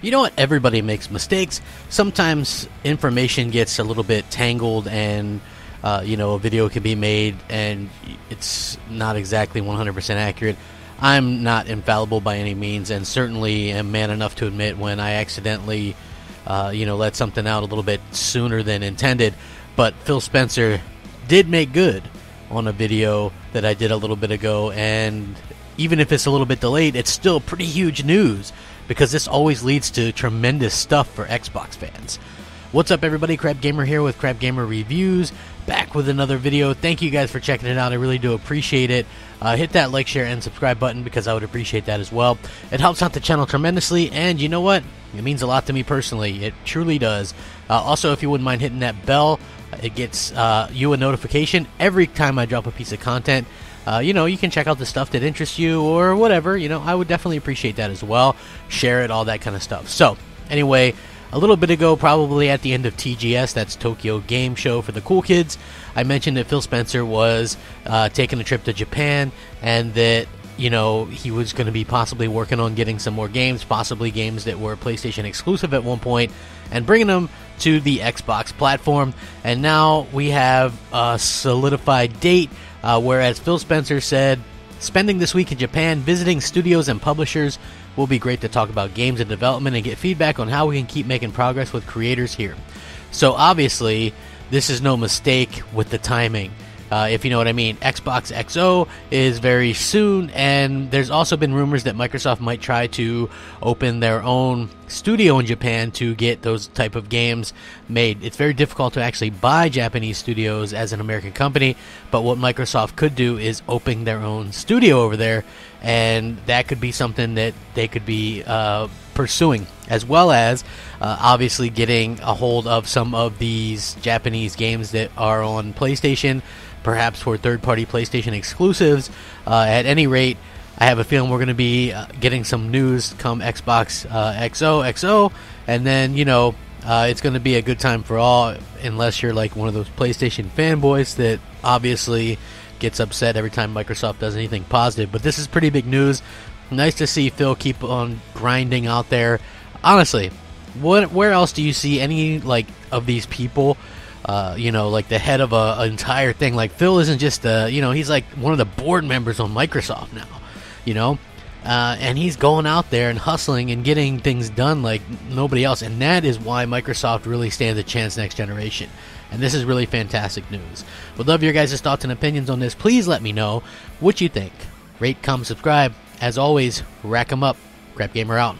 You know what? Everybody makes mistakes. Sometimes information gets a little bit tangled and, a video can be made and it's not exactly 100% accurate. I'm not infallible by any means, and certainly am man enough to admit when I accidentally, let something out a little bit sooner than intended. But Phil Spencer did make good on a video that I did a little bit ago, and even if it's a little bit delayed, it's still pretty huge news, because this always leads to tremendous stuff for Xbox fans. What's up, everybody? Crapgamer here with Crapgamer Reviews, back with another video. Thank you guys for checking it out. I really do appreciate it. Hit that like, share, and subscribe button, because I would appreciate that as well. It helps out the channel tremendously, and you know what? It means a lot to me personally. It truly does. Also, if you wouldn't mind hitting that bell, it gets you a notification every time I drop a piece of content. You can check out the stuff that interests you or whatever. I would definitely appreciate that as well. Share it, all that kind of stuff. So, anyway, a little bit ago, probably at the end of TGS, that's Tokyo Game Show for the cool kids, I mentioned that Phil Spencer was taking a trip to Japan, and that, he was going to be possibly working on getting some more games, possibly games that were PlayStation exclusive at one point, and bringing them to the Xbox platform. And now we have a solidified date. Whereas Phil Spencer said, spending this week in Japan visiting studios and publishers will be great to talk about games and development and get feedback on how we can keep making progress with creators here. So obviously, this is no mistake with the timing, if you know what I mean. Xbox XO is very soon, and there's also been rumors that Microsoft might try to open their own studio in Japan to get those type of games made. It's very difficult to actually buy Japanese studios as an American company, but what Microsoft could do is open their own studio over there, and that could be something that they could be pursuing, as well as obviously getting a hold of some of these Japanese games that are on PlayStation, perhaps for third-party PlayStation exclusives. At any rate, I have a feeling we're going to be getting some news come Xbox XO, and then, it's going to be a good time for all, unless you're like one of those PlayStation fanboys that obviously gets upset every time Microsoft does anything positive. But this is pretty big news. Nice to see Phil keep on grinding out there. Honestly, where else do you see any of these people? Like the head of an entire thing. Like, Phil isn't just he's like one of the board members on Microsoft now. And he's going out there and hustling and getting things done like nobody else, and that is why Microsoft really stands a chance next generation. And this is really fantastic news. Would love your guys' thoughts and opinions on this. Please let me know what you think. Rate, comment, subscribe. As always, rack 'em up. Crapgamer out.